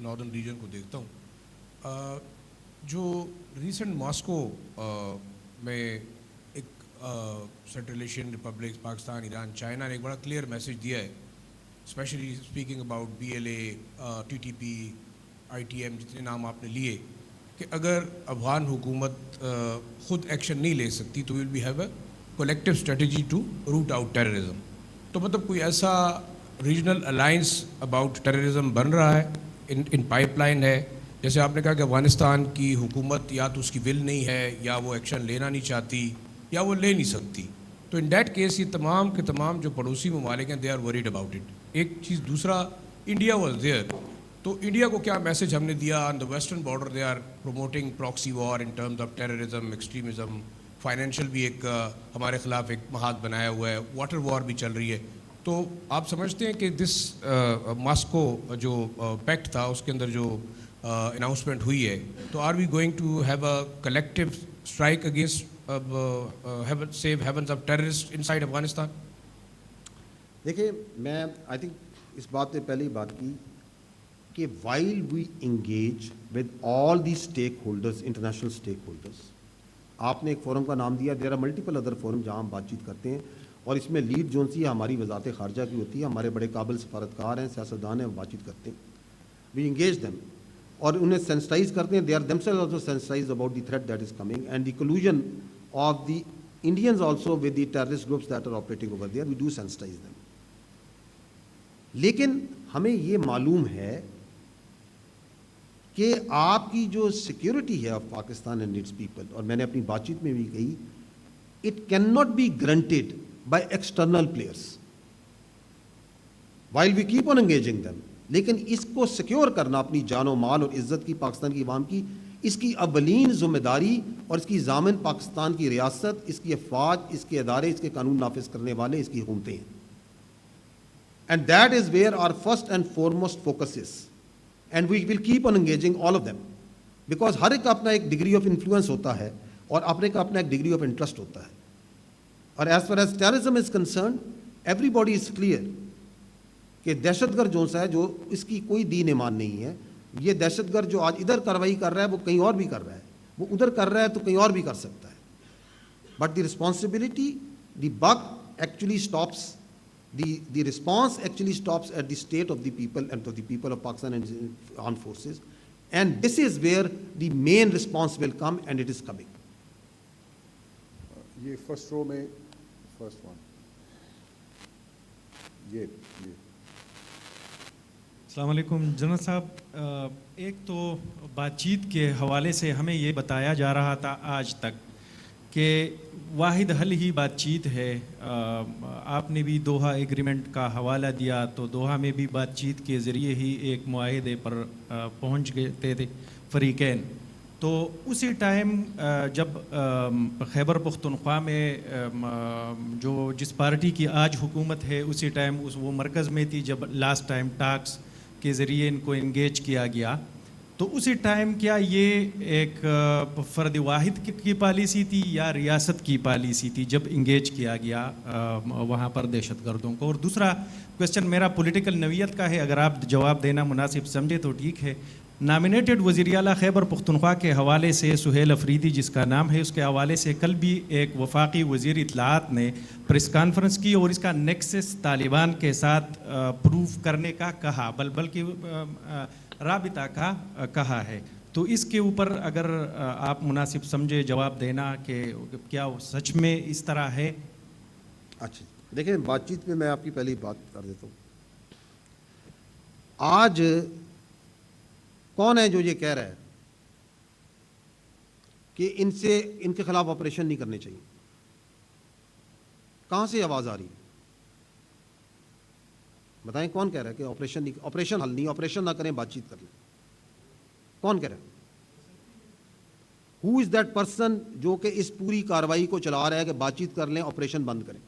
Northern region کو دیکھتا ہوں, جو ریسنٹ ماسکو میں ایک central Asian republics Pakistan, Iran, China نے ایک بڑا کلیئر میسج دیا ہے, specially speaking about BLA, TTP, ITM, جتنے نام آپ نے لیے, کہ اگر افغان حکومت خود ایکشن نہیں لے سکتی تو we'll be have a collective strategy to root out terrorism. تو مطلب کوئی ایسا ریجنل الائنس اباؤٹ ٹیررزم بن رہا ہے, ان پائپ لائن ہے, جیسے آپ نے کہا کہ افغانستان کی حکومت یا تو اس کی ول نہیں ہے, یا وہ ایکشن لینا نہیں چاہتی, یا وہ لے نہیں سکتی. تو ان دیٹ کیس یہ تمام کے تمام جو پڑوسی ممالک ہیں they are worried about it. ایک چیز, دوسرا انڈیا واز دیئر, تو انڈیا کو کیا میسج ہم نے دیا on the western border? They are promoting proxy war in terms of terrorism, extremism, financial بھی ایک ہمارے خلاف ایک محاذ بنایا ہوا ہے, واٹر وار بھی چل رہی ہے. تو آپ سمجھتے ہیں کہ دس ماسکو جو پیکٹ تھا اس کے اندر جو اناؤنسمنٹ ہوئی ہے, تو are we going to have a collective strike against safe havens of terrorist inside Afghanistan? دیکھیں, میں آئی تھنک اس بات پہ پہلے ہی بات کی کہ while we engage with all the stakeholders, international stakeholders, آپ نے ایک فورم کا نام دیا, there are multiple other forum جہاں ہم بات چیت کرتے ہیں, اور اس میں لیڈ جو سی ہماری وزارت خارجہ کی ہوتی ہے, ہمارے بڑے قابل سفارتکار ہیں, سیاستدان ہیں, بات چیت کرتے ہیں, وی انگیج دیم اور انہیں سینسٹائز کرتے ہیں. They are themselves also sensitize about the threat that is coming and the collusion of the Indians also with the terrorist groups that are operating over there, we do sensitize them. لیکن ہمیں یہ معلوم ہے کہ آپ کی جو security ہے of Pakistan and its people, اور میں نے اپنی بات چیت میں بھی کہی, it can not be guaranteed by external players while we keep on engaging them. لیکن اس کو سیکیور کرنا, اپنی جان و مال اور عزت کی پاکستان کی عوام کی, اس کی اولین ذمہ داری اور اس کی ضامن پاکستان کی ریاست, اس کی افواج, اس کے ادارے, اس کے قانون نافذ کرنے والے, اس کی حکومتیں ہیں. And that is where our first and foremost focus is. And we will keep on engaging all of them. Because ہر ایک کا اپنا ایک ڈگری آف انفلوئنس ہوتا ہے اور اپنے کا اپنا ایک ڈگری آف انٹرسٹ ہوتا ہے. اور as far as terrorism is concerned, every body is clear کہ دہشت گرد جو سا ہے, جو اس کی کوئی دین ایمان نہیں ہے, یہ دہشت گرد جو آج ادھر کارروائی کر رہا ہے وہ کہیں اور بھی کر رہا ہے, وہ ادھر کر رہا ہے تو کہیں اور بھی کر سکتا ہے. But the responsibility, the book actually stops, the response actually stops at the state of the people and of the people of Pakistan and armed forces, and this is where the main response will come, and it is coming. یہ first row میں first one, یہ السلام علیکم general صاحب. ایک تو بات چیت کے حوالے سے ہمیں یہ بتایا جا رہا تھا آج تک کہ واحد حل ہی بات چیت ہے. آپ نے بھی دوحہ ایگریمنٹ کا حوالہ دیا, تو دوحہ میں بھی بات چیت کے ذریعے ہی ایک معاہدے پر پہنچ گئے تھے فریقین. تو اسی ٹائم جب خیبر پختونخوا میں جو جس پارٹی کی آج حکومت ہے, اسی ٹائم وہ مرکز میں تھی جب لاسٹ ٹائم ٹاکس کے ذریعے ان کو انگیج کیا گیا. تو اسی ٹائم کیا یہ ایک فرد واحد کی پالیسی تھی یا ریاست کی پالیسی تھی جب انگیج کیا گیا وہاں پر دہشت گردوں کو؟ اور دوسرا کوشچن میرا پولیٹیکل نوعیت کا ہے, اگر آپ جواب دینا مناسب سمجھے تو ٹھیک ہے. نامینیٹڈ وزیر اعلیٰ خیبر پختونخوا کے حوالے سے سہیل افریدی جس کا نام ہے, اس کے حوالے سے کل بھی ایک وفاقی وزیر اطلاعات نے پریس کانفرنس کی اور اس کا نیکسس طالبان کے ساتھ پروف کرنے کا کہا, بلکہ رابطہ کا کہا ہے. تو اس کے اوپر اگر آپ مناسب سمجھے جواب دینا کہ کیا سچ میں اس طرح ہے؟ اچھا دیکھیں, بات چیت میں آپ کی پہلی بات کر دیتا ہوں. آج کون ہے جو یہ کہہ رہا ہے کہ ان کے خلاف آپریشن نہیں کرنے چاہیے؟ کہاں سے آواز آ رہی ہے؟ بتائیں کون کہہ رہا ہے کہ آپریشن حل نہیں, آپریشن نہ کریں, بات چیت کر لیں؟ کون کہہ رہا ہے؟ ہو از دیٹ پرسن جو کہ اس پوری کارروائی کو چلا رہا ہے کہ بات چیت کر لیں, آپریشن بند کریں؟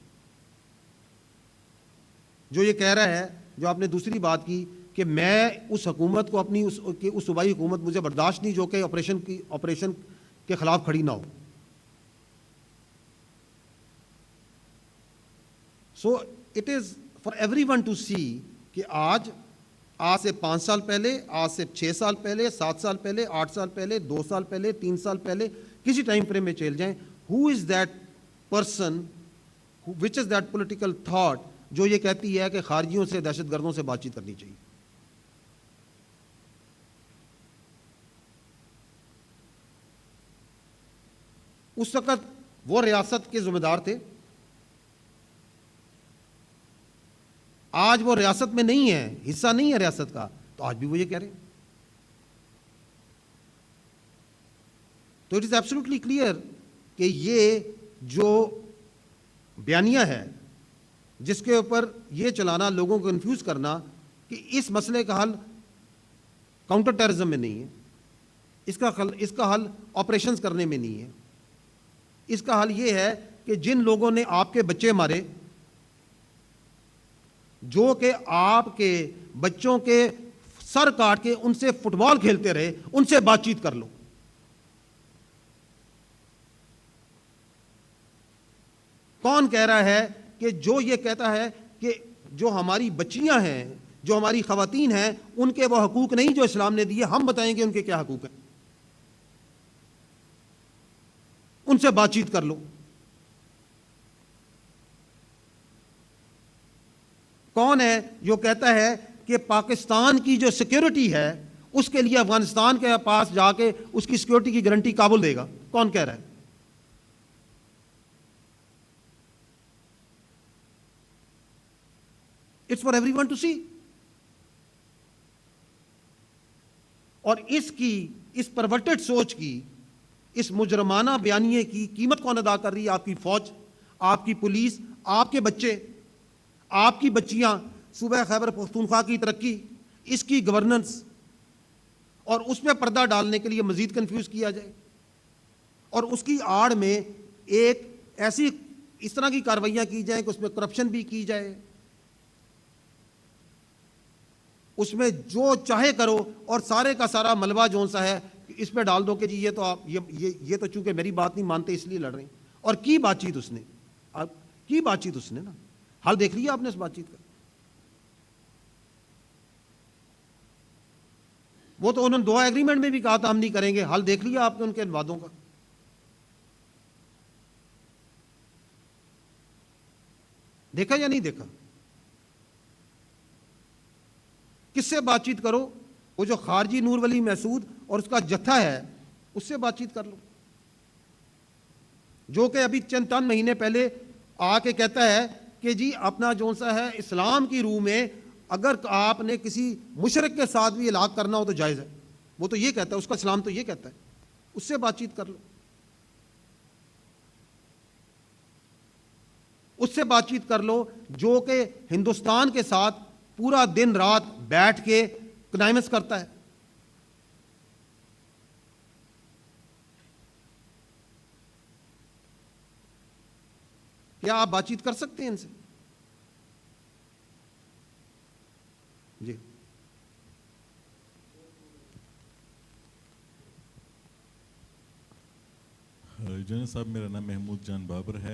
جو یہ کہہ رہا ہے, جو آپ نے دوسری بات کی کہ میں اس حکومت کو اپنی اس صوبائی حکومت مجھے برداشت نہیں جو کہ آپریشن کے خلاف کھڑی نہ ہو. So it is for every one to see کہ آج آج سے 5 سال پہلے، آج سے 6 سال پہلے، 7 سال پہلے، 8 سال پہلے، 2 سال پہلے، 3 سال پہلے، کسی ٹائم فریم میں چل جائیں، who is that person which is that political thought جو یہ کہتی ہے کہ خارجیوں سے، دہشت گردوں سے بات چیت کرنی چاہیے؟ اس وقت وہ ریاست کے ذمہ دار تھے، آج وہ ریاست میں نہیں ہے، حصہ نہیں ہے ریاست کا، تو آج بھی وہ یہ کہہ رہے ہیں. تو اٹ از ایبسولوٹلی کلیئر کہ یہ جو بیانیہ ہے جس کے اوپر یہ چلانا، لوگوں کو کنفیوز کرنا کہ اس مسئلے کا حل کاؤنٹر ٹیررزم میں نہیں ہے، اس کا حل آپریشنز کرنے میں نہیں ہے، اس کا حل یہ ہے کہ جن لوگوں نے آپ کے بچے مارے، جو کہ آپ کے بچوں کے سر کاٹ کے ان سے فٹ بال کھیلتے رہے، ان سے بات چیت کر لو. کون کہہ رہا ہے کہ جو یہ کہتا ہے کہ جو ہماری بچیاں ہیں، جو ہماری خواتین ہیں، ان کے وہ حقوق نہیں جو اسلام نے دیے؟ ہم بتائیں گے ان کے کیا حقوق ہیں، ان سے بات چیت کر لو. کون ہے جو کہتا ہے کہ پاکستان کی جو سیکیورٹی ہے اس کے لیے افغانستان کے پاس جا کے اس کی سیکیورٹی کی گارنٹی کابل دے گا؟ کون کہہ رہا ہے؟ It's for every one to see. اور اس پرورٹڈ سوچ کی، اس مجرمانہ بیانیے کی قیمت کون ادا کر رہی ہے؟ آپ کی فوج، آپ کی پولیس، آپ کے بچے، آپ کی بچیاں. صوبہ خیبر پختونخوا کی ترقی، اس کی گورننس، اور اس میں پردہ ڈالنے کے لیے مزید کنفیوز کیا جائے، اور اس کی آڑ میں ایک ایسی اس طرح کی کاروائیاں کی جائیں کہ اس میں کرپشن بھی کی جائے، اس میں جو چاہے کرو، اور سارے کا سارا ملبہ جون سا ہے اس پہ ڈال دو کہ جی یہ تو چونکہ میری بات نہیں مانتے اس لیے لڑ رہے ہیں. اور کی بات چیت اس نے نا حل دیکھ لیا آپ نے اس بات چیت کا؟ وہ تو انہوں نے دعا ایگریمنٹ میں بھی کہا تھا ہم نہیں کریں گے، حل دیکھ لیا آپ نے ان کے وعدوں کا؟ دیکھا یا نہیں دیکھا؟ کس سے بات چیت کرو؟ وہ جو خارجی نور ولی محسود اور اس کا جتھا ہے، اس سے بات چیت کر لو، جو کہ ابھی چند مہینے پہلے آ کے کہتا ہے کہ جی اپنا جو سا ہے اسلام کی روح میں اگر آپ نے کسی مشرک کے ساتھ بھی ہلاک کرنا ہو تو جائز ہے. وہ تو یہ کہتا ہے، اس کا اسلام تو یہ کہتا ہے، اس سے بات چیت کر لو. اس سے بات چیت کر لو جو کہ ہندوستان کے ساتھ پورا دن رات بیٹھ کے کنائمنس کرتا ہے. کیا آپ بات چیت کر سکتے ہیں ان سے؟ جی جنید صاحب، میرا نام محمود جان بابر ہے.